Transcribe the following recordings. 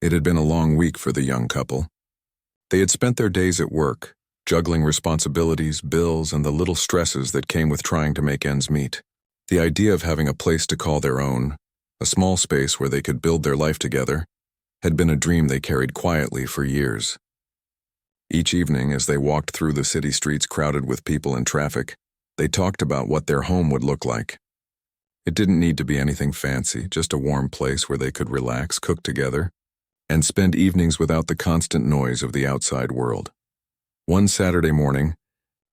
It had been a long week for the young couple. They had spent their days at work, juggling responsibilities, bills, and the little stresses that came with trying to make ends meet. The idea of having a place to call their own, a small space where they could build their life together, had been a dream they carried quietly for years. Each evening, as they walked through the city streets crowded with people and traffic, they talked about what their home would look like. It didn't need to be anything fancy, just a warm place where they could relax, cook together, and spend evenings without the constant noise of the outside world. One Saturday morning,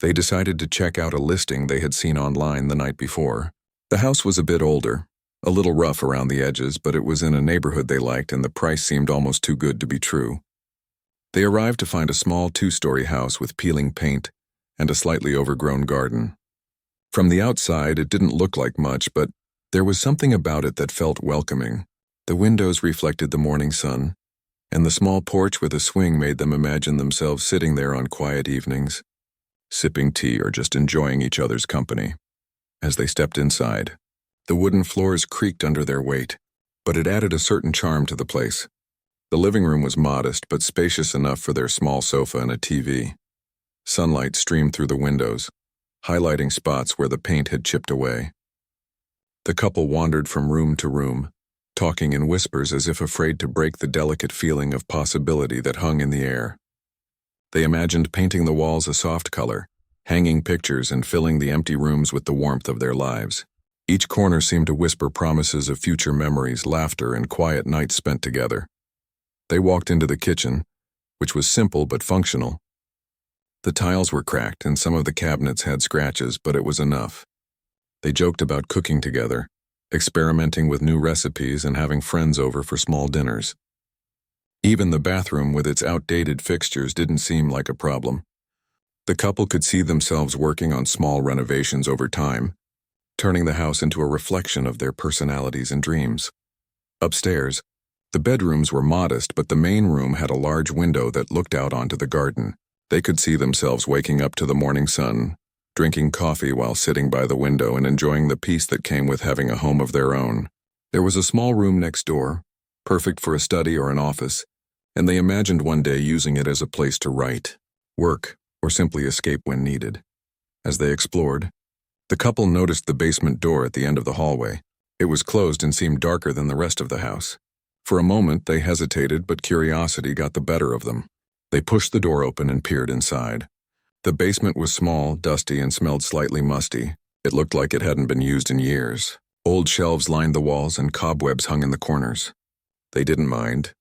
they decided to check out a listing they had seen online the night before. The house was a bit older, a little rough around the edges, but it was in a neighborhood they liked and the price seemed almost too good to be true. They arrived to find a small 2-story house with peeling paint and a slightly overgrown garden. From the outside, it didn't look like much, but there was something about it that felt welcoming. The windows reflected the morning sun, and the small porch with a swing made them imagine themselves sitting there on quiet evenings, sipping tea or just enjoying each other's company. As they stepped inside, the wooden floors creaked under their weight, but it added a certain charm to the place. The living room was modest but spacious enough for their small sofa and a TV. Sunlight streamed through the windows, highlighting spots where the paint had chipped away. The couple wandered from room to room, talking in whispers as if afraid to break the delicate feeling of possibility that hung in the air. They imagined painting the walls a soft color, hanging pictures and filling the empty rooms with the warmth of their lives. Each corner seemed to whisper promises of future memories, laughter, and quiet nights spent together. They walked into the kitchen, which was simple but functional. The tiles were cracked and some of the cabinets had scratches, but it was enough. They joked about cooking together, experimenting with new recipes and having friends over for small dinners. Even the bathroom with its outdated fixtures didn't seem like a problem. The couple could see themselves working on small renovations over time, turning the house into a reflection of their personalities and dreams. Upstairs, the bedrooms were modest, but the main room had a large window that looked out onto the garden. They could see themselves waking up to the morning sun, drinking coffee while sitting by the window and enjoying the peace that came with having a home of their own. There was a small room next door, perfect for a study or an office, and they imagined one day using it as a place to write, work, or simply escape when needed. As they explored, the couple noticed the basement door at the end of the hallway. It was closed and seemed darker than the rest of the house. For a moment, they hesitated, but curiosity got the better of them. They pushed the door open and peered inside. The basement was small, dusty, and smelled slightly musty. It looked like it hadn't been used in years. Old shelves lined the walls and cobwebs hung in the corners. They didn't mind.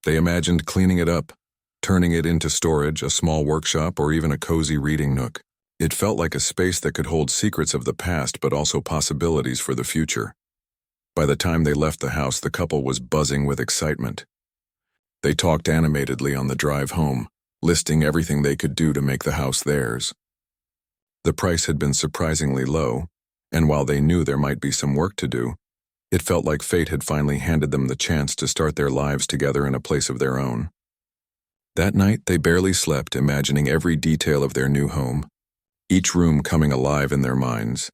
They imagined cleaning it up, turning it into storage, a small workshop, or even a cozy reading nook. It felt like a space that could hold secrets of the past but also possibilities for the future. By the time they left the house, the couple was buzzing with excitement. They talked animatedly on the drive home, listing everything they could do to make the house theirs. The price had been surprisingly low, and while they knew there might be some work to do, it felt like fate had finally handed them the chance to start their lives together in a place of their own. That night, they barely slept, imagining every detail of their new home, each room coming alive in their minds,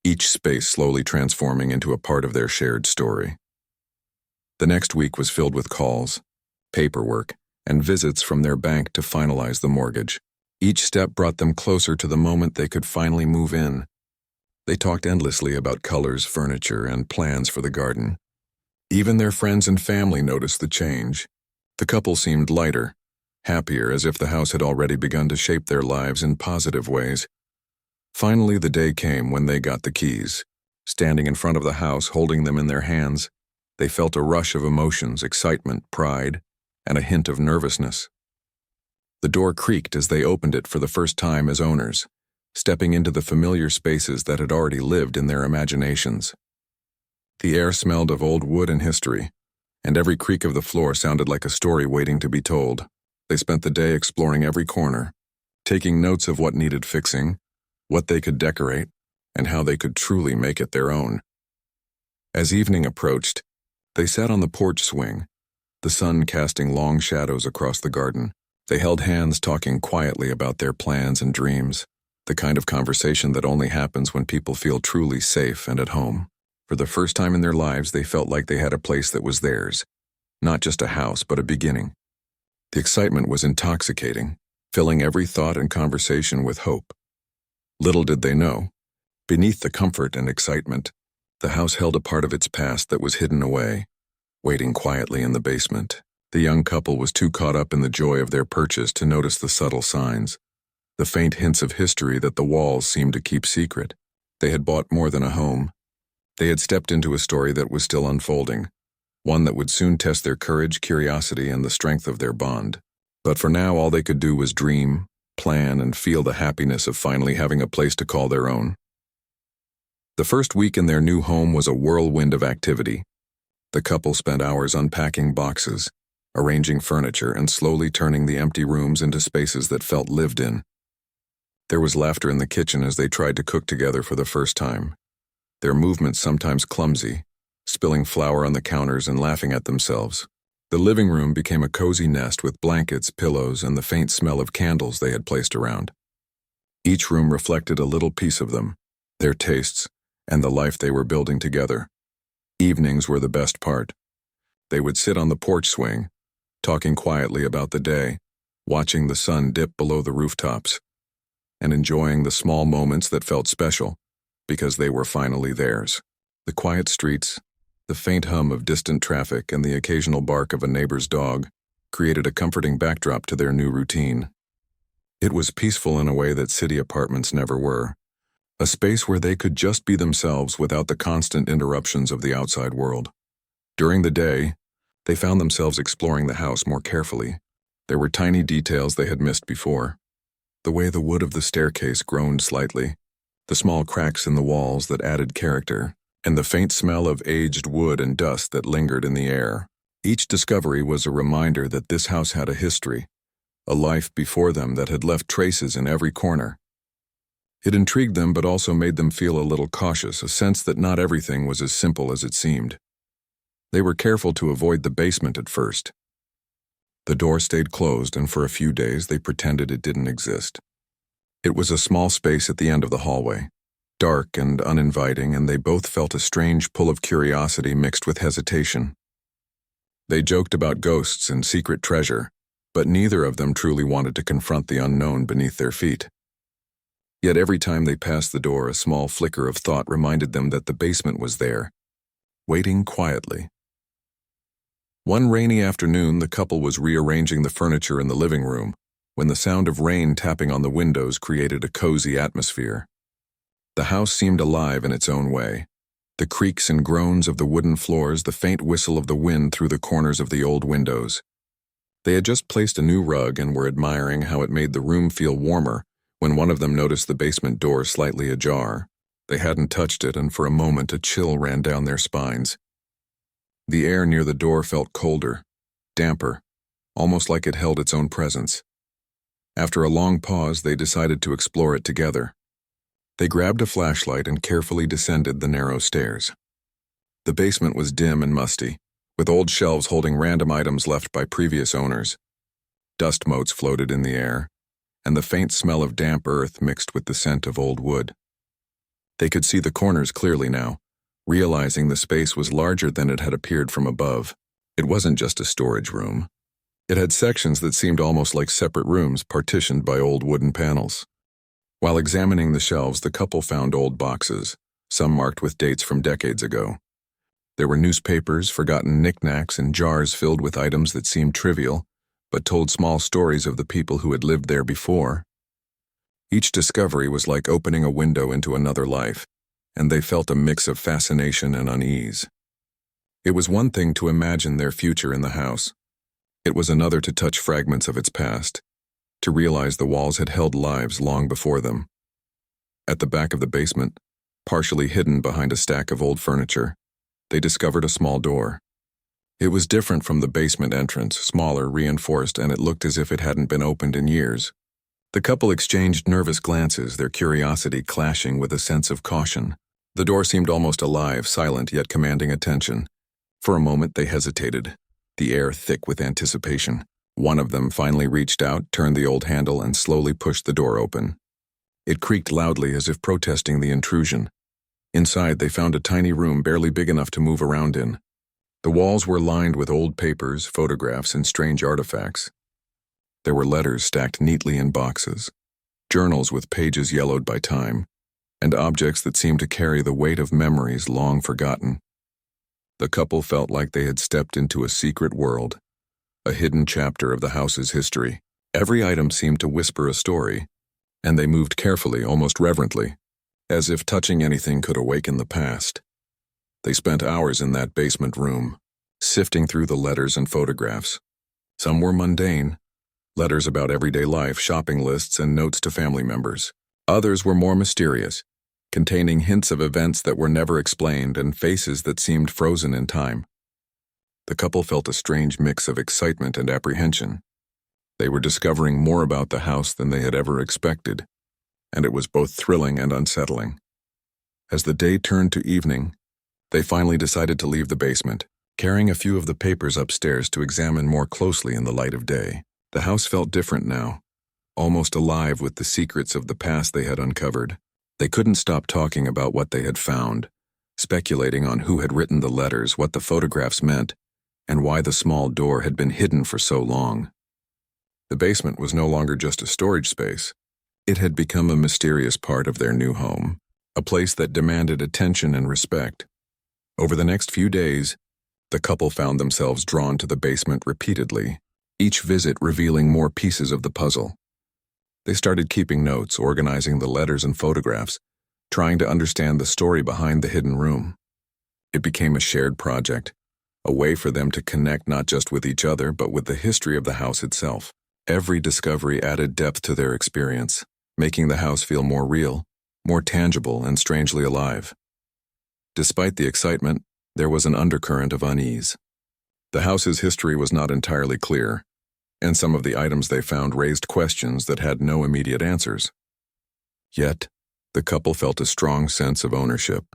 each space slowly transforming into a part of their shared story. The next week was filled with calls, paperwork, and visits from their bank to finalize the mortgage. Each step brought them closer to the moment they could finally move in. They talked endlessly about colors, furniture, and plans for the garden. Even their friends and family noticed the change. The couple seemed lighter, happier, as if the house had already begun to shape their lives in positive ways. Finally, the day came when they got the keys. Standing in front of the house, holding them in their hands, they felt a rush of emotions, excitement, pride, and a hint of nervousness. The door creaked as they opened it for the first time as owners, stepping into the familiar spaces that had already lived in their imaginations. The air smelled of old wood and history, and every creak of the floor sounded like a story waiting to be told. They spent the day exploring every corner, taking notes of what needed fixing, what they could decorate, and how they could truly make it their own. As evening approached, they sat on the porch swing, the sun casting long shadows across the garden. They held hands, talking quietly about their plans and dreams, the kind of conversation that only happens when people feel truly safe and at home. For the first time in their lives, they felt like they had a place that was theirs, Not just a house, but a beginning. The excitement was intoxicating, filling every thought and conversation with hope. Little did they know, beneath the comfort and excitement, the house held a part of its past that was hidden away, waiting quietly in the basement. The young couple was too caught up in the joy of their purchase to notice the subtle signs, the faint hints of history that the walls seemed to keep secret. They had bought more than a home. They had stepped into a story that was still unfolding, one that would soon test their courage, curiosity, and the strength of their bond. But for now, all they could do was dream, plan, and feel the happiness of finally having a place to call their own. The first week in their new home was a whirlwind of activity. The couple spent hours unpacking boxes, arranging furniture, and slowly turning the empty rooms into spaces that felt lived in. There was laughter in the kitchen as they tried to cook together for the first time, their movements sometimes clumsy, spilling flour on the counters and laughing at themselves. The living room became a cozy nest with blankets, pillows, and the faint smell of candles they had placed around. Each room reflected a little piece of them, their tastes, and the life they were building together. Evenings were the best part. They would sit on the porch swing, talking quietly about the day, watching the sun dip below the rooftops, and enjoying the small moments that felt special because they were finally theirs. The quiet streets, the faint hum of distant traffic, and the occasional bark of a neighbor's dog created a comforting backdrop to their new routine. It was peaceful in a way that city apartments never were, a space where they could just be themselves without the constant interruptions of the outside world. During the day, they found themselves exploring the house more carefully. There were tiny details they had missed before. The way the wood of the staircase groaned slightly, the small cracks in the walls that added character, and the faint smell of aged wood and dust that lingered in the air. Each discovery was a reminder that this house had a history, a life before them that had left traces in every corner. It intrigued them but also made them feel a little cautious, a sense that not everything was as simple as it seemed. They were careful to avoid the basement at first. The door stayed closed, and for a few days they pretended it didn't exist. It was a small space at the end of the hallway, dark and uninviting, and they both felt a strange pull of curiosity mixed with hesitation. They joked about ghosts and secret treasure, but neither of them truly wanted to confront the unknown beneath their feet. Yet every time they passed the door, a small flicker of thought reminded them that the basement was there, waiting quietly. One rainy afternoon, the couple was rearranging the furniture in the living room when the sound of rain tapping on the windows created a cozy atmosphere. The house seemed alive in its own way. The creaks and groans of the wooden floors, the faint whistle of the wind through the corners of the old windows. They had just placed a new rug and were admiring how it made the room feel warmer when one of them noticed the basement door slightly ajar. They hadn't touched it, and for a moment a chill ran down their spines. The air near the door felt colder, damper, almost like it held its own presence. After a long pause, they decided to explore it together. They grabbed a flashlight and carefully descended the narrow stairs. The basement was dim and musty, with old shelves holding random items left by previous owners. Dust motes floated in the air, and the faint smell of damp earth mixed with the scent of old wood. They could see the corners clearly now, realizing the space was larger than it had appeared from above. It wasn't just a storage room. It had sections that seemed almost like separate rooms partitioned by old wooden panels. While examining the shelves, the couple found old boxes, some marked with dates from decades ago. There were newspapers, forgotten knickknacks, and jars filled with items that seemed trivial, but told small stories of the people who had lived there before. Each discovery was like opening a window into another life, and they felt a mix of fascination and unease. It was one thing to imagine their future in the house. It was another to touch fragments of its past, to realize the walls had held lives long before them. At the back of the basement, partially hidden behind a stack of old furniture, they discovered a small door. It was different from the basement entrance, smaller, reinforced, and it looked as if it hadn't been opened in years. The couple exchanged nervous glances, their curiosity clashing with a sense of caution. The door seemed almost alive, silent yet commanding attention. For a moment they hesitated, the air thick with anticipation. One of them finally reached out, turned the old handle, and slowly pushed the door open. It creaked loudly as if protesting the intrusion. Inside, they found a tiny room barely big enough to move around in. The walls were lined with old papers, photographs, and strange artifacts. There were letters stacked neatly in boxes, journals with pages yellowed by time, and objects that seemed to carry the weight of memories long forgotten. The couple felt like they had stepped into a secret world, a hidden chapter of the house's history. Every item seemed to whisper a story, and they moved carefully, almost reverently, as if touching anything could awaken the past. They spent hours in that basement room, sifting through the letters and photographs. Some were mundane, letters about everyday life, shopping lists, and notes to family members. Others were more mysterious, containing hints of events that were never explained and faces that seemed frozen in time. The couple felt a strange mix of excitement and apprehension. They were discovering more about the house than they had ever expected, and it was both thrilling and unsettling. As the day turned to evening, they finally decided to leave the basement, carrying a few of the papers upstairs to examine more closely in the light of day. The house felt different now, almost alive with the secrets of the past they had uncovered. They couldn't stop talking about what they had found, speculating on who had written the letters, what the photographs meant, and why the small door had been hidden for so long. The basement was no longer just a storage space. It had become a mysterious part of their new home, a place that demanded attention and respect. Over the next few days, the couple found themselves drawn to the basement repeatedly, each visit revealing more pieces of the puzzle. They started keeping notes, organizing the letters and photographs, trying to understand the story behind the hidden room. It became a shared project, a way for them to connect not just with each other, but with the history of the house itself. Every discovery added depth to their experience, making the house feel more real, more tangible, and strangely alive. Despite the excitement, there was an undercurrent of unease. The house's history was not entirely clear, and some of the items they found raised questions that had no immediate answers. Yet, the couple felt a strong sense of ownership,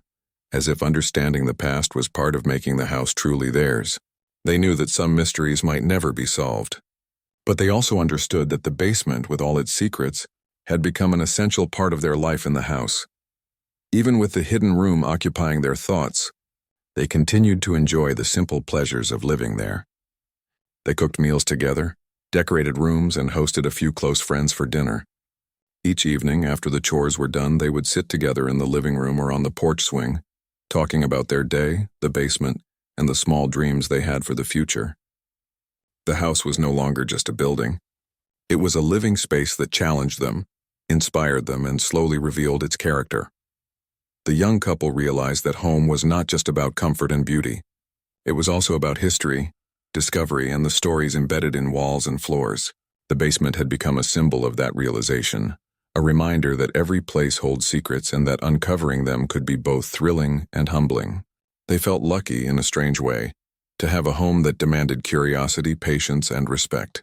as if understanding the past was part of making the house truly theirs. They knew that some mysteries might never be solved, but they also understood that the basement, with all its secrets, had become an essential part of their life in the house. Even with the hidden room occupying their thoughts, they continued to enjoy the simple pleasures of living there. They cooked meals together, decorated rooms, and hosted a few close friends for dinner. Each evening, after the chores were done, they would sit together in the living room or on the porch swing, talking about their day, the basement, and the small dreams they had for the future. The house was no longer just a building. It was a living space that challenged them, inspired them, and slowly revealed its character. The young couple realized that home was not just about comfort and beauty. It was also about history, discovery, and the stories embedded in walls and floors. The basement had become a symbol of that realization, a reminder that every place holds secrets and that uncovering them could be both thrilling and humbling. They felt lucky, in a strange way, to have a home that demanded curiosity, patience, and respect.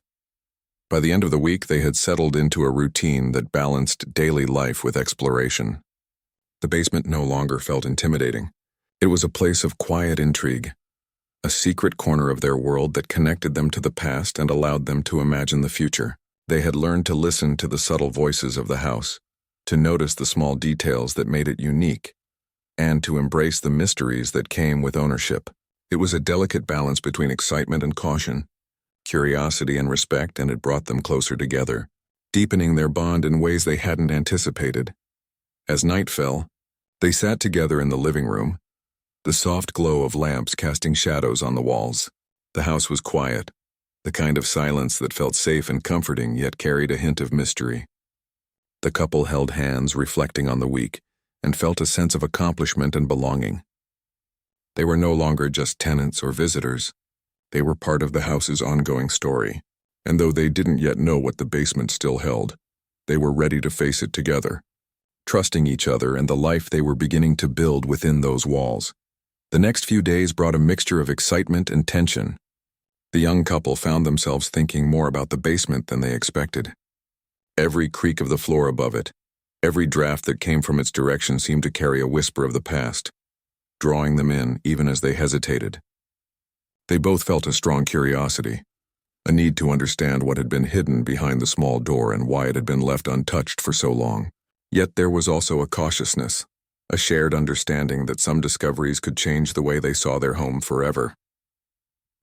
By the end of the week, they had settled into a routine that balanced daily life with exploration. The basement no longer felt intimidating. It was a place of quiet intrigue, a secret corner of their world that connected them to the past and allowed them to imagine the future. They had learned to listen to the subtle voices of the house, to notice the small details that made it unique, and to embrace the mysteries that came with ownership. It was a delicate balance between excitement and caution, curiosity and respect, and it brought them closer together, deepening their bond in ways they hadn't anticipated. As night fell, they sat together in the living room, the soft glow of lamps casting shadows on the walls. The house was quiet, the kind of silence that felt safe and comforting yet carried a hint of mystery. The couple held hands, reflecting on the week, and felt a sense of accomplishment and belonging. They were no longer just tenants or visitors. They were part of the house's ongoing story, and though they didn't yet know what the basement still held, they were ready to face it together, trusting each other and the life they were beginning to build within those walls. The next few days brought a mixture of excitement and tension. The young couple found themselves thinking more about the basement than they expected. Every creak of the floor above it, every draft that came from its direction seemed to carry a whisper of the past, drawing them in even as they hesitated. They both felt a strong curiosity, a need to understand what had been hidden behind the small door and why it had been left untouched for so long. Yet there was also a cautiousness, a shared understanding that some discoveries could change the way they saw their home forever.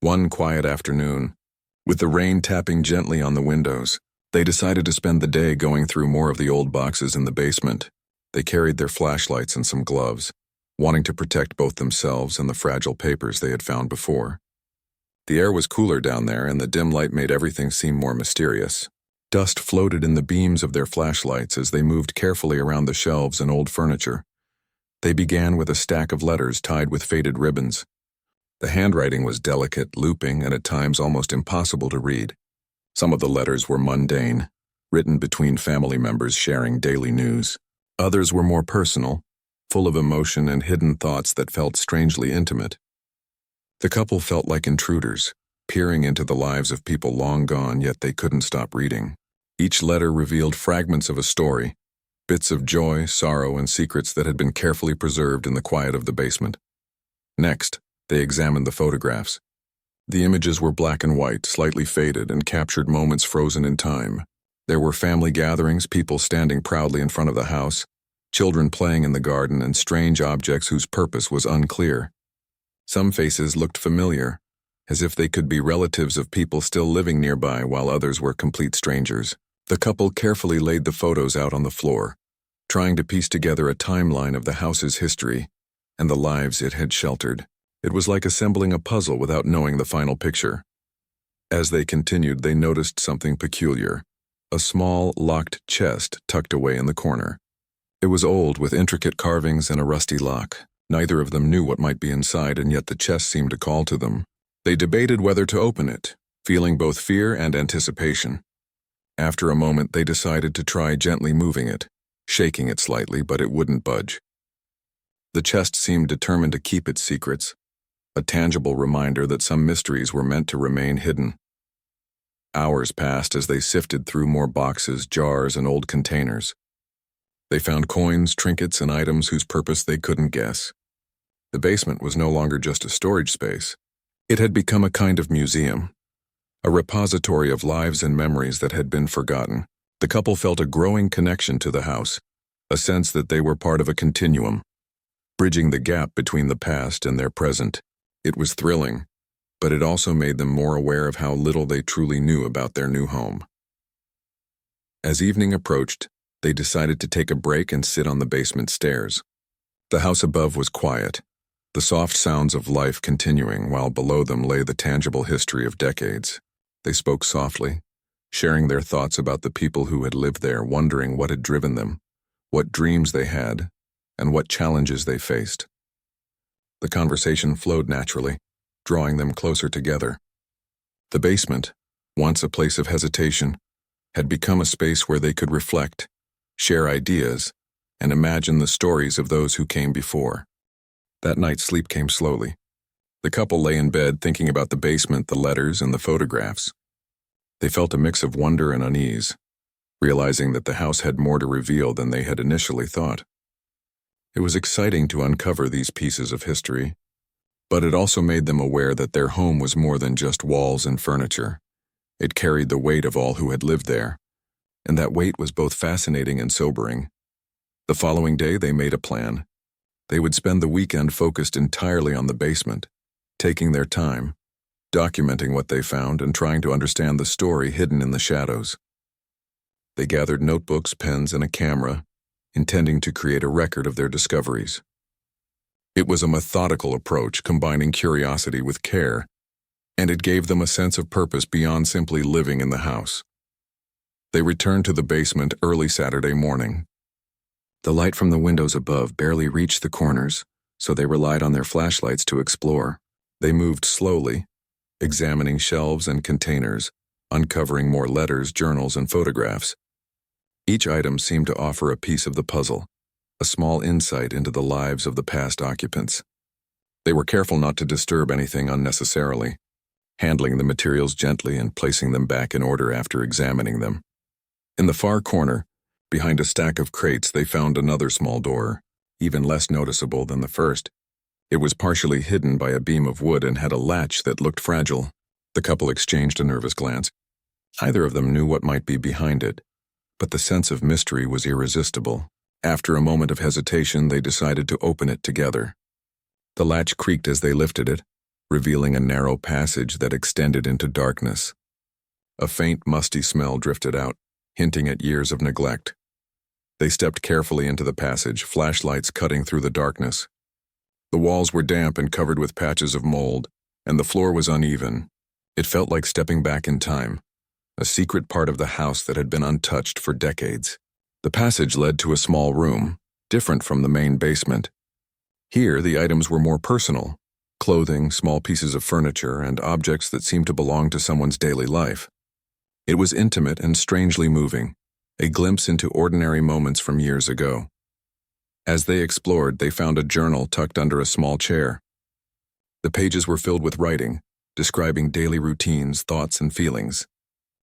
One quiet afternoon, with the rain tapping gently on the windows, they decided to spend the day going through more of the old boxes in the basement. They carried their flashlights and some gloves, wanting to protect both themselves and the fragile papers they had found before. The air was cooler down there, and the dim light made everything seem more mysterious. Dust floated in the beams of their flashlights as they moved carefully around the shelves and old furniture. They began with a stack of letters tied with faded ribbons. The handwriting was delicate, looping, and at times almost impossible to read. Some of the letters were mundane, written between family members sharing daily news. Others were more personal, full of emotion and hidden thoughts that felt strangely intimate. The couple felt like intruders, peering into the lives of people long gone, yet they couldn't stop reading. Each letter revealed fragments of a story, bits of joy, sorrow, and secrets that had been carefully preserved in the quiet of the basement. Next, they examined the photographs. The images were black and white, slightly faded, and captured moments frozen in time. There were family gatherings, people standing proudly in front of the house, children playing in the garden, and strange objects whose purpose was unclear. Some faces looked familiar, as if they could be relatives of people still living nearby, while others were complete strangers. The couple carefully laid the photos out on the floor, trying to piece together a timeline of the house's history and the lives it had sheltered. It was like assembling a puzzle without knowing the final picture. As they continued, they noticed something peculiar: a small, locked chest tucked away in the corner. It was old, with intricate carvings and a rusty lock. Neither of them knew what might be inside, and yet the chest seemed to call to them. They debated whether to open it, feeling both fear and anticipation. After a moment, they decided to try gently moving it, shaking it slightly, but it wouldn't budge. The chest seemed determined to keep its secrets, a tangible reminder that some mysteries were meant to remain hidden. Hours passed as they sifted through more boxes, jars, and old containers. They found coins, trinkets, and items whose purpose they couldn't guess. The basement was no longer just a storage space. It had become a kind of museum, a repository of lives and memories that had been forgotten. The couple felt a growing connection to the house, a sense that they were part of a continuum, bridging the gap between the past and their present. It was thrilling, but it also made them more aware of how little they truly knew about their new home. As evening approached, they decided to take a break and sit on the basement stairs. The house above was quiet, the soft sounds of life continuing, while below them lay the tangible history of decades. They spoke softly, sharing their thoughts about the people who had lived there, wondering what had driven them, what dreams they had, and what challenges they faced. The conversation flowed naturally, drawing them closer together. The basement, once a place of hesitation, had become a space where they could reflect, share ideas, and imagine the stories of those who came before. That night, sleep came slowly. The couple lay in bed thinking about the basement, the letters, and the photographs. They felt a mix of wonder and unease, realizing that the house had more to reveal than they had initially thought. It was exciting to uncover these pieces of history, but it also made them aware that their home was more than just walls and furniture. It carried the weight of all who had lived there, and that weight was both fascinating and sobering. The following day, they made a plan. They would spend the weekend focused entirely on the basement, taking their time, documenting what they found, and trying to understand the story hidden in the shadows. They gathered notebooks, pens, and a camera, intending to create a record of their discoveries. It was a methodical approach, combining curiosity with care, and it gave them a sense of purpose beyond simply living in the house. They returned to the basement early Saturday morning. The light from the windows above barely reached the corners, so they relied on their flashlights to explore. They moved slowly, examining shelves and containers, uncovering more letters, journals, and photographs. Each item seemed to offer a piece of the puzzle, a small insight into the lives of the past occupants. They were careful not to disturb anything unnecessarily, handling the materials gently and placing them back in order after examining them. In the far corner, behind a stack of crates, they found another small door, even less noticeable than the first. It was partially hidden by a beam of wood and had a latch that looked fragile. The couple exchanged a nervous glance. Neither of them knew what might be behind it, but the sense of mystery was irresistible. After a moment of hesitation, they decided to open it together. The latch creaked as they lifted it, revealing a narrow passage that extended into darkness. A faint, musty smell drifted out, hinting at years of neglect. They stepped carefully into the passage, flashlights cutting through the darkness. The walls were damp and covered with patches of mold, and the floor was uneven. It felt like stepping back in time, a secret part of the house that had been untouched for decades. The passage led to a small room, different from the main basement. Here, the items were more personal: clothing, small pieces of furniture, and objects that seemed to belong to someone's daily life. It was intimate and strangely moving, a glimpse into ordinary moments from years ago. As they explored, they found a journal tucked under a small chair. The pages were filled with writing, describing daily routines, thoughts, and feelings.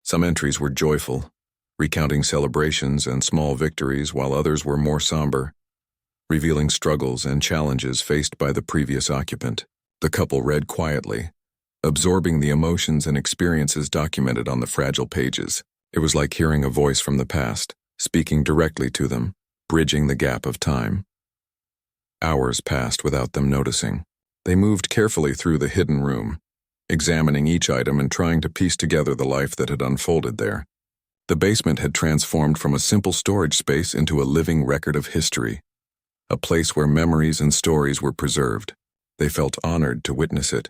Some entries were joyful, recounting celebrations and small victories, while others were more somber, revealing struggles and challenges faced by the previous occupant. The couple read quietly, absorbing the emotions and experiences documented on the fragile pages. It was like hearing a voice from the past, speaking directly to them, bridging the gap of time. Hours passed without them noticing. They moved carefully through the hidden room, examining each item and trying to piece together the life that had unfolded there. The basement had transformed from a simple storage space into a living record of history, a place where memories and stories were preserved. They felt honored to witness it,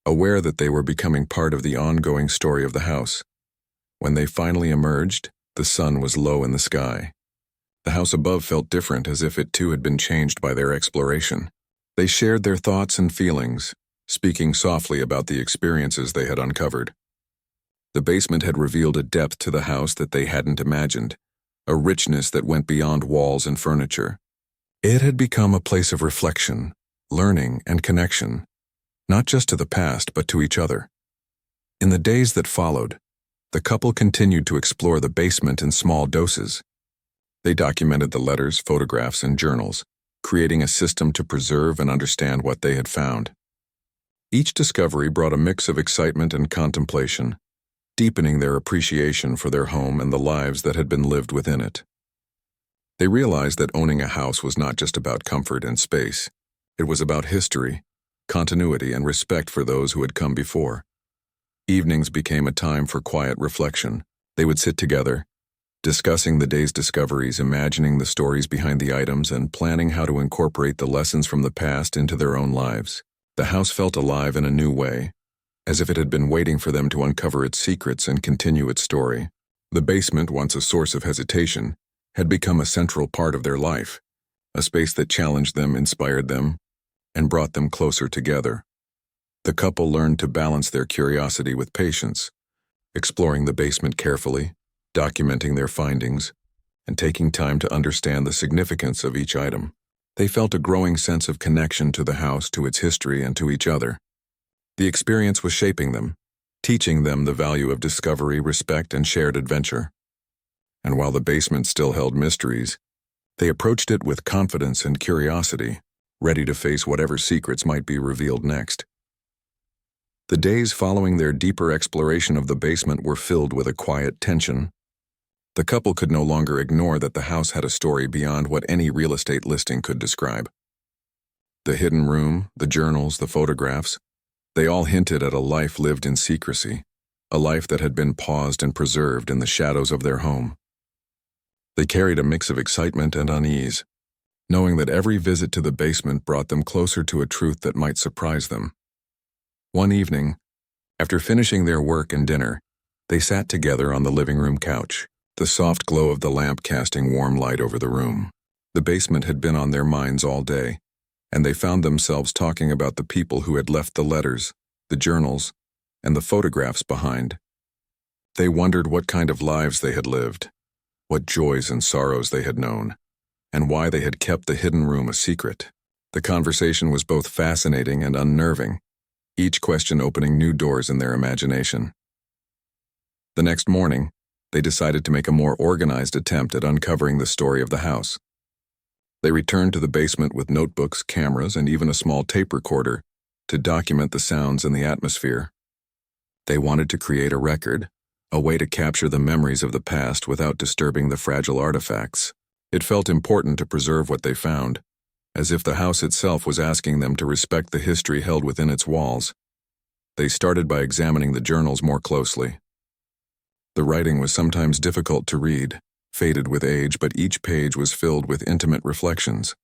aware that they were becoming part of the ongoing story of the house. When they finally emerged, the sun was low in the sky. The house above felt different, as if it too had been changed by their exploration. They shared their thoughts and feelings, speaking softly about the experiences they had uncovered. The basement had revealed a depth to the house that they hadn't imagined, a richness that went beyond walls and furniture. It had become a place of reflection, learning, and connection, not just to the past, but to each other. In the days that followed, the couple continued to explore the basement in small doses. They documented the letters, photographs, and journals, creating a system to preserve and understand what they had found. Each discovery brought a mix of excitement and contemplation, deepening their appreciation for their home and the lives that had been lived within it. They realized that owning a house was not just about comfort and space. It was about history, continuity, and respect for those who had come before. Evenings became a time for quiet reflection. They would sit together, discussing the day's discoveries, imagining the stories behind the items, and planning how to incorporate the lessons from the past into their own lives. The house felt alive in a new way, as if it had been waiting for them to uncover its secrets and continue its story. The basement, once a source of hesitation, had become a central part of their life, a space that challenged them, inspired them, and brought them closer together. The couple learned to balance their curiosity with patience, exploring the basement carefully, documenting their findings, and taking time to understand the significance of each item. They felt a growing sense of connection to the house, to its history, and to each other. The experience was shaping them, teaching them the value of discovery, respect, and shared adventure. And while the basement still held mysteries, they approached it with confidence and curiosity, ready to face whatever secrets might be revealed next. The days following their deeper exploration of the basement were filled with a quiet tension. The couple could no longer ignore that the house had a story beyond what any real estate listing could describe. The hidden room, the journals, the photographs, they all hinted at a life lived in secrecy, a life that had been paused and preserved in the shadows of their home. They carried a mix of excitement and unease, knowing that every visit to the basement brought them closer to a truth that might surprise them. One evening, after finishing their work and dinner, they sat together on the living room couch, the soft glow of the lamp casting warm light over the room. The basement had been on their minds all day, and they found themselves talking about the people who had left the letters, the journals, and the photographs behind. They wondered what kind of lives they had lived, what joys and sorrows they had known, and why they had kept the hidden room a secret. The conversation was both fascinating and unnerving, each question opening new doors in their imagination. The next morning, they decided to make a more organized attempt at uncovering the story of the house. They returned to the basement with notebooks, cameras, and even a small tape recorder to document the sounds and the atmosphere. They wanted to create a record, a way to capture the memories of the past without disturbing the fragile artifacts. It felt important to preserve what they found, as if the house itself was asking them to respect the history held within its walls. They started by examining the journals more closely. The writing was sometimes difficult to read, faded with age, but each page was filled with intimate reflections.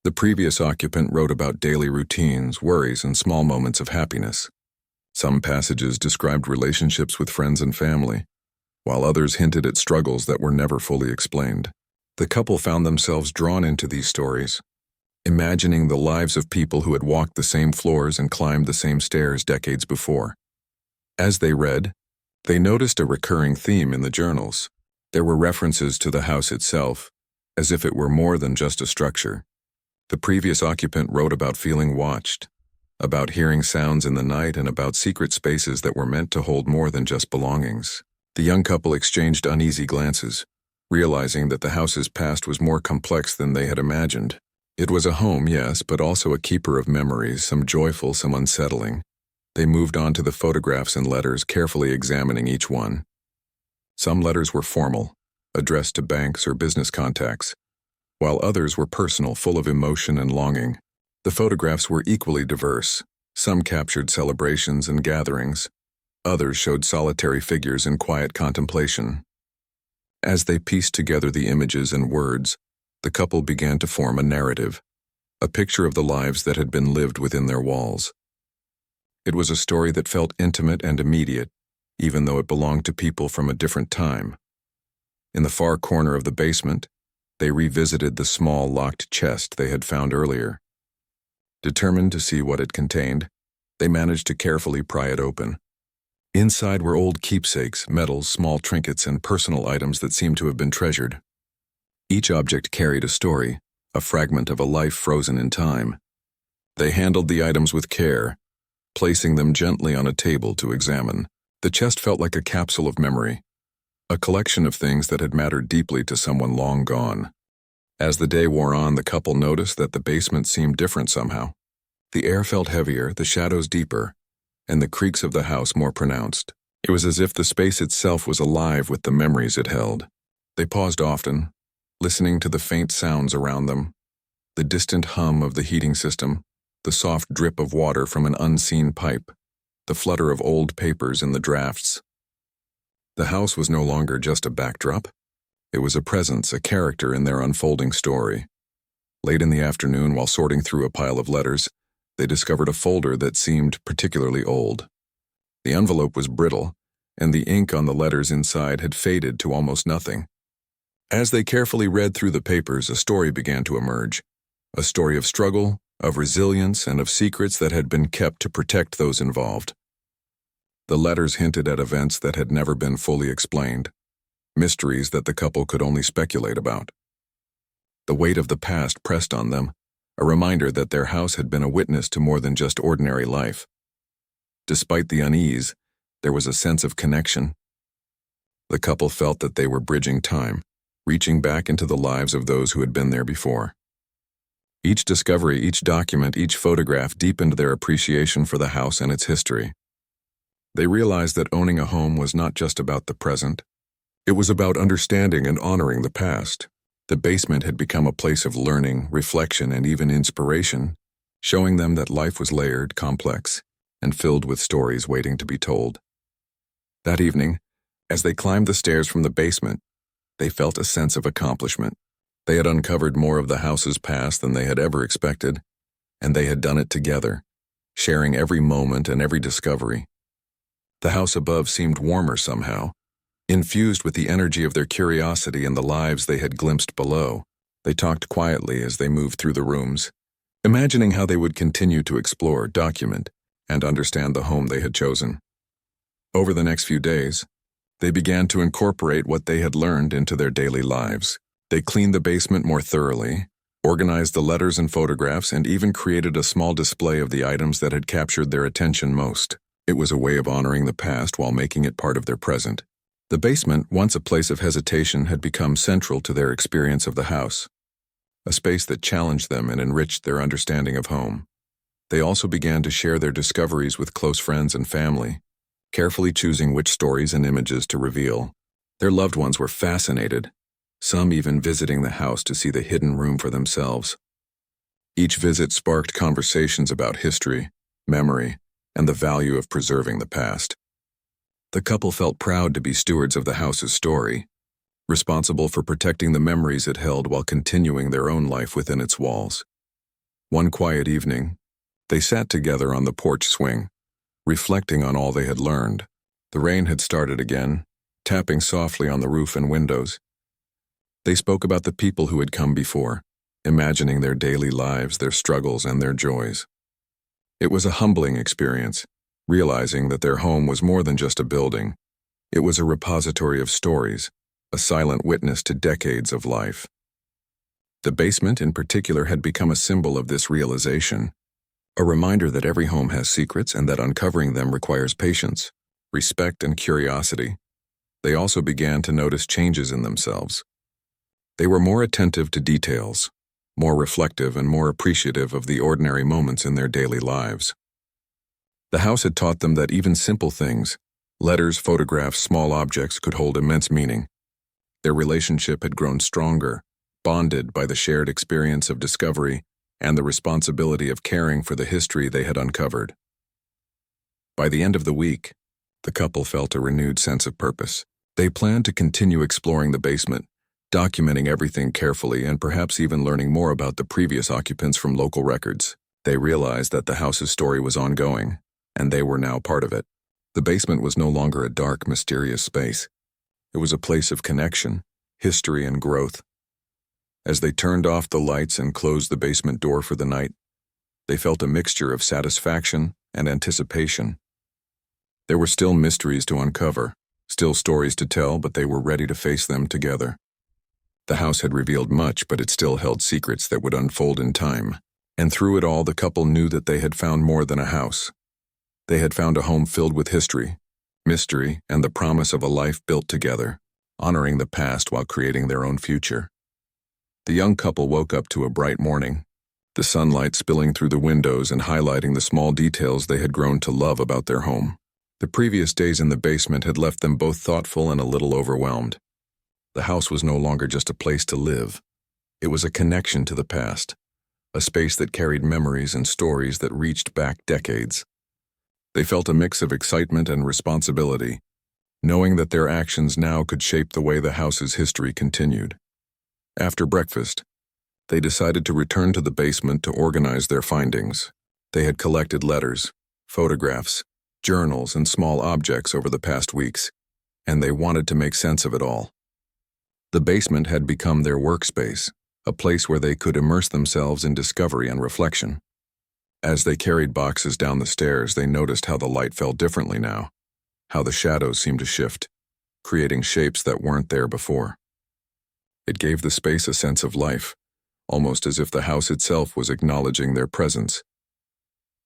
The previous occupant wrote about daily routines, worries, and small moments of happiness. Some passages described relationships with friends and family, while others hinted at struggles that were never fully explained. The couple found themselves drawn into these stories, imagining the lives of people who had walked the same floors and climbed the same stairs decades before. As they read, they noticed a recurring theme in the journals. There were references to the house itself, as if it were more than just a structure. The previous occupant wrote about feeling watched, about hearing sounds in the night, and about secret spaces that were meant to hold more than just belongings. The young couple exchanged uneasy glances, realizing that the house's past was more complex than they had imagined. It was a home, yes, but also a keeper of memories, some joyful, some unsettling. They moved on to the photographs and letters, carefully examining each one. Some letters were formal, addressed to banks or business contacts, while others were personal, full of emotion and longing. The photographs were equally diverse. Some captured celebrations and gatherings. Others showed solitary figures in quiet contemplation. As they pieced together the images and words, the couple began to form a narrative, a picture of the lives that had been lived within their walls. It was a story that felt intimate and immediate, even though it belonged to people from a different time. In the far corner of the basement, they revisited the small locked chest they had found earlier. Determined to see what it contained, they managed to carefully pry it open. Inside were old keepsakes, medals, small trinkets, and personal items that seemed to have been treasured. Each object carried a story, a fragment of a life frozen in time. They handled the items with care, placing them gently on a table to examine. The chest felt like a capsule of memory, a collection of things that had mattered deeply to someone long gone. As the day wore on, the couple noticed that the basement seemed different somehow. The air felt heavier, the shadows deeper, and the creaks of the house more pronounced. It was as if the space itself was alive with the memories it held. They paused often, listening to the faint sounds around them, the distant hum of the heating system, the soft drip of water from an unseen pipe, the flutter of old papers in the drafts. The house was no longer just a backdrop. It was a presence, a character in their unfolding story. Late in the afternoon, while sorting through a pile of letters, they discovered a folder that seemed particularly old. The envelope was brittle, and the ink on the letters inside had faded to almost nothing. As they carefully read through the papers, a story began to emerge. A story of struggle, of resilience, and of secrets that had been kept to protect those involved. The letters hinted at events that had never been fully explained, mysteries that the couple could only speculate about. The weight of the past pressed on them, a reminder that their house had been a witness to more than just ordinary life. Despite the unease, there was a sense of connection. The couple felt that they were bridging time, reaching back into the lives of those who had been there before. Each discovery, each document, each photograph deepened their appreciation for the house and its history. They realized that owning a home was not just about the present. It was about understanding and honoring the past. The basement had become a place of learning, reflection, and even inspiration, showing them that life was layered, complex, and filled with stories waiting to be told. That evening, as they climbed the stairs from the basement, they felt a sense of accomplishment. They had uncovered more of the house's past than they had ever expected, and they had done it together, sharing every moment and every discovery. The house above seemed warmer somehow, infused with the energy of their curiosity and the lives they had glimpsed below. They talked quietly as they moved through the rooms, imagining how they would continue to explore, document, and understand the home they had chosen. Over the next few days, they began to incorporate what they had learned into their daily lives. They cleaned the basement more thoroughly, organized the letters and photographs, and even created a small display of the items that had captured their attention most. It was a way of honoring the past while making it part of their present. The basement, once a place of hesitation, had become central to their experience of the house, a space that challenged them and enriched their understanding of home. They also began to share their discoveries with close friends and family, carefully choosing which stories and images to reveal. Their loved ones were fascinated, some even visiting the house to see the hidden room for themselves. Each visit sparked conversations about history, memory, and the value of preserving the past. The couple felt proud to be stewards of the house's story, responsible for protecting the memories it held while continuing their own life within its walls. One quiet evening, they sat together on the porch swing, reflecting on all they had learned. The rain had started again, tapping softly on the roof and windows. They spoke about the people who had come before, imagining their daily lives, their struggles, and their joys. It was a humbling experience, realizing that their home was more than just a building. It was a repository of stories, a silent witness to decades of life. The basement, in particular, had become a symbol of this realization, a reminder that every home has secrets and that uncovering them requires patience, respect, and curiosity. They also began to notice changes in themselves. They were more attentive to details, more reflective, and more appreciative of the ordinary moments in their daily lives. The house had taught them that even simple things, letters, photographs, small objects, could hold immense meaning. Their relationship had grown stronger, bonded by the shared experience of discovery and the responsibility of caring for the history they had uncovered. By the end of the week, the couple felt a renewed sense of purpose. They planned to continue exploring the basement, documenting everything carefully and perhaps even learning more about the previous occupants from local records. They realized that the house's story was ongoing, and they were now part of it. The basement was no longer a dark, mysterious space. It was a place of connection, history, and growth. As they turned off the lights and closed the basement door for the night, they felt a mixture of satisfaction and anticipation. There were still mysteries to uncover, still stories to tell, but they were ready to face them together. The house had revealed much, but it still held secrets that would unfold in time. And through it all, the couple knew that they had found more than a house. They had found a home filled with history, mystery, and the promise of a life built together, honoring the past while creating their own future. The young couple woke up to a bright morning, the sunlight spilling through the windows and highlighting the small details they had grown to love about their home. The previous days in the basement had left them both thoughtful and a little overwhelmed. The house was no longer just a place to live. It was a connection to the past, a space that carried memories and stories that reached back decades. They felt a mix of excitement and responsibility, knowing that their actions now could shape the way the house's history continued. After breakfast, they decided to return to the basement to organize their findings. They had collected letters, photographs, journals, and small objects over the past weeks, and they wanted to make sense of it all. The basement had become their workspace, a place where they could immerse themselves in discovery and reflection. As they carried boxes down the stairs, they noticed how the light fell differently now, how the shadows seemed to shift, creating shapes that weren't there before. It gave the space a sense of life, almost as if the house itself was acknowledging their presence.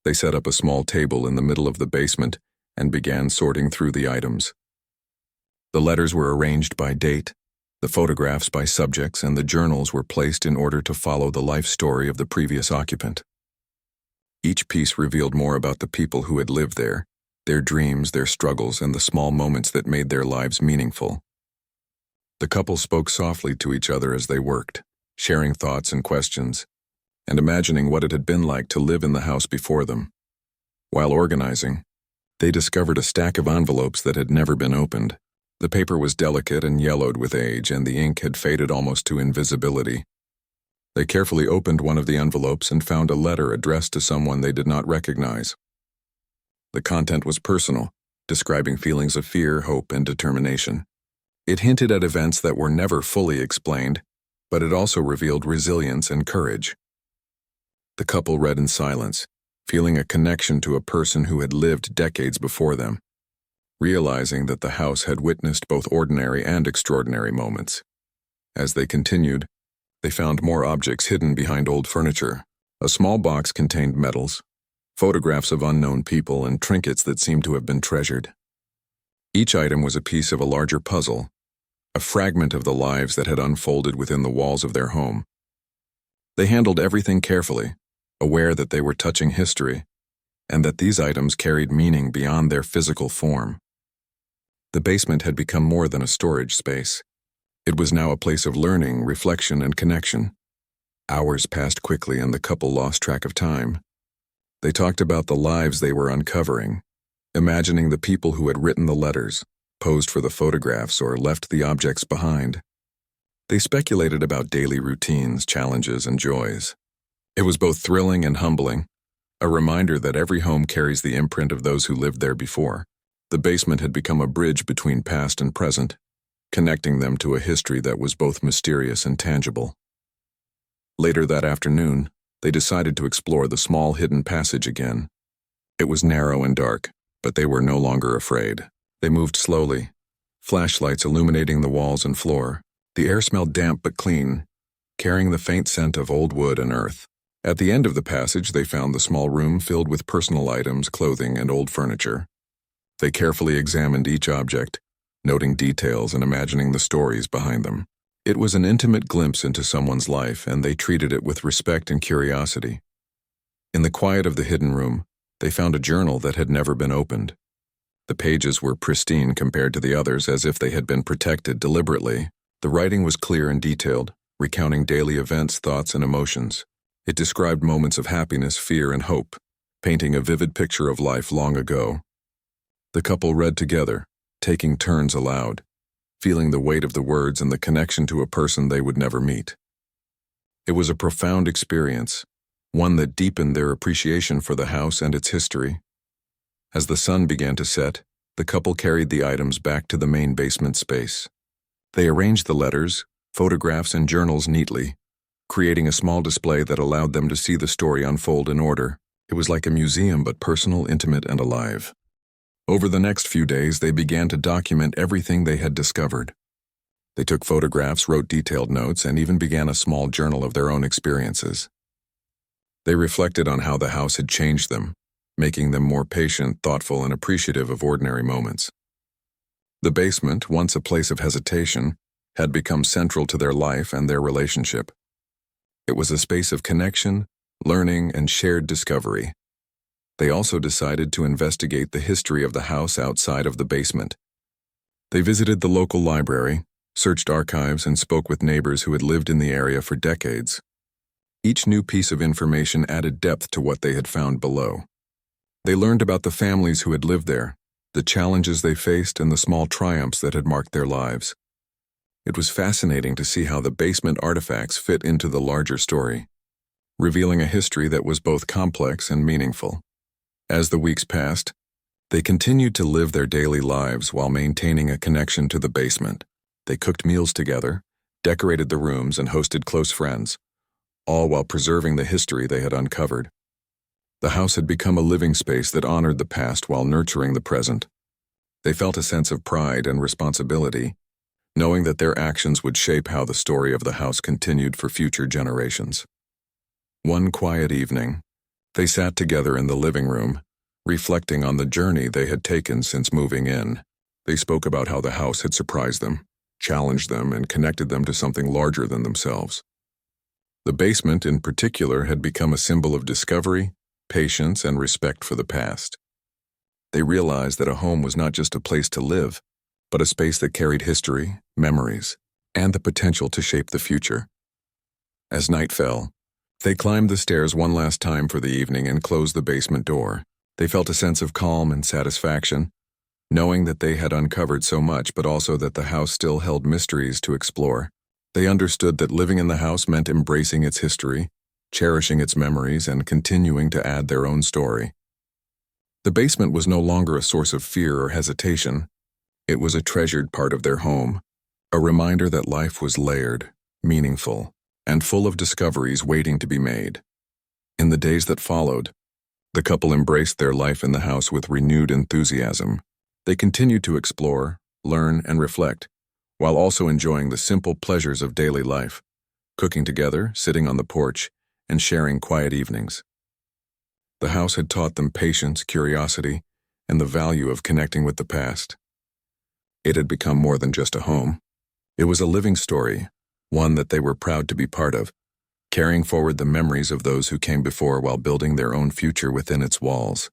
They set up a small table in the middle of the basement and began sorting through the items. The letters were arranged by date, the photographs by subjects, and the journals were placed in order to follow the life story of the previous occupant. Each piece revealed more about the people who had lived there, their dreams, their struggles, and the small moments that made their lives meaningful. The couple spoke softly to each other as they worked, sharing thoughts and questions, and imagining what it had been like to live in the house before them. While organizing, they discovered a stack of envelopes that had never been opened. The paper was delicate and yellowed with age, and the ink had faded almost to invisibility. They carefully opened one of the envelopes and found a letter addressed to someone they did not recognize. The content was personal, describing feelings of fear, hope, and determination. It hinted at events that were never fully explained, but it also revealed resilience and courage. The couple read in silence, feeling a connection to a person who had lived decades before them, realizing that the house had witnessed both ordinary and extraordinary moments. As they continued, they found more objects hidden behind old furniture. A small box contained medals, photographs of unknown people, and trinkets that seemed to have been treasured. Each item was a piece of a larger puzzle, a fragment of the lives that had unfolded within the walls of their home. They handled everything carefully, aware that they were touching history, and that these items carried meaning beyond their physical form. The basement had become more than a storage space. It was now a place of learning, reflection, and connection. Hours passed quickly and the couple lost track of time. They talked about the lives they were uncovering, imagining the people who had written the letters, posed for the photographs, or left the objects behind. They speculated about daily routines, challenges, and joys. It was both thrilling and humbling, a reminder that every home carries the imprint of those who lived there before. The basement had become a bridge between past and present, connecting them to a history that was both mysterious and tangible. Later that afternoon, they decided to explore the small hidden passage again. It was narrow and dark, but they were no longer afraid. They moved slowly, flashlights illuminating the walls and floor. The air smelled damp but clean, carrying the faint scent of old wood and earth. At the end of the passage, they found the small room filled with personal items, clothing, and old furniture. They carefully examined each object, noting details and imagining the stories behind them. It was an intimate glimpse into someone's life, and they treated it with respect and curiosity. In the quiet of the hidden room, they found a journal that had never been opened. The pages were pristine compared to the others, as if they had been protected deliberately. The writing was clear and detailed, recounting daily events, thoughts, and emotions. It described moments of happiness, fear, and hope, painting a vivid picture of life long ago. The couple read together, taking turns aloud, feeling the weight of the words and the connection to a person they would never meet. It was a profound experience, one that deepened their appreciation for the house and its history. As the sun began to set, the couple carried the items back to the main basement space. They arranged the letters, photographs, and journals neatly, creating a small display that allowed them to see the story unfold in order. It was like a museum, but personal, intimate, and alive. Over the next few days, they began to document everything they had discovered. They took photographs, wrote detailed notes, and even began a small journal of their own experiences. They reflected on how the house had changed them, making them more patient, thoughtful, and appreciative of ordinary moments. The basement, once a place of hesitation, had become central to their life and their relationship. It was a space of connection, learning, and shared discovery. They also decided to investigate the history of the house outside of the basement. They visited the local library, searched archives, and spoke with neighbors who had lived in the area for decades. Each new piece of information added depth to what they had found below. They learned about the families who had lived there, the challenges they faced, and the small triumphs that had marked their lives. It was fascinating to see how the basement artifacts fit into the larger story, revealing a history that was both complex and meaningful. As the weeks passed, they continued to live their daily lives while maintaining a connection to the basement. They cooked meals together, decorated the rooms, and hosted close friends, all while preserving the history they had uncovered. The house had become a living space that honored the past while nurturing the present. They felt a sense of pride and responsibility, knowing that their actions would shape how the story of the house continued for future generations. One quiet evening, they sat together in the living room, reflecting on the journey they had taken since moving in. They spoke about how the house had surprised them, challenged them, and connected them to something larger than themselves. The basement, in particular, had become a symbol of discovery, patience, and respect for the past. They realized that a home was not just a place to live, but a space that carried history, memories, and the potential to shape the future. As night fell, they climbed the stairs one last time for the evening and closed the basement door. They felt a sense of calm and satisfaction, knowing that they had uncovered so much, but also that the house still held mysteries to explore. They understood that living in the house meant embracing its history, cherishing its memories, and continuing to add their own story. The basement was no longer a source of fear or hesitation. It was a treasured part of their home, a reminder that life was layered, meaningful, and full of discoveries waiting to be made. In the days that followed, the couple embraced their life in the house with renewed enthusiasm. They continued to explore, learn, and reflect, while also enjoying the simple pleasures of daily life, cooking together, sitting on the porch, and sharing quiet evenings. The house had taught them patience, curiosity, and the value of connecting with the past. It had become more than just a home. It was a living story, one that they were proud to be part of, carrying forward the memories of those who came before while building their own future within its walls.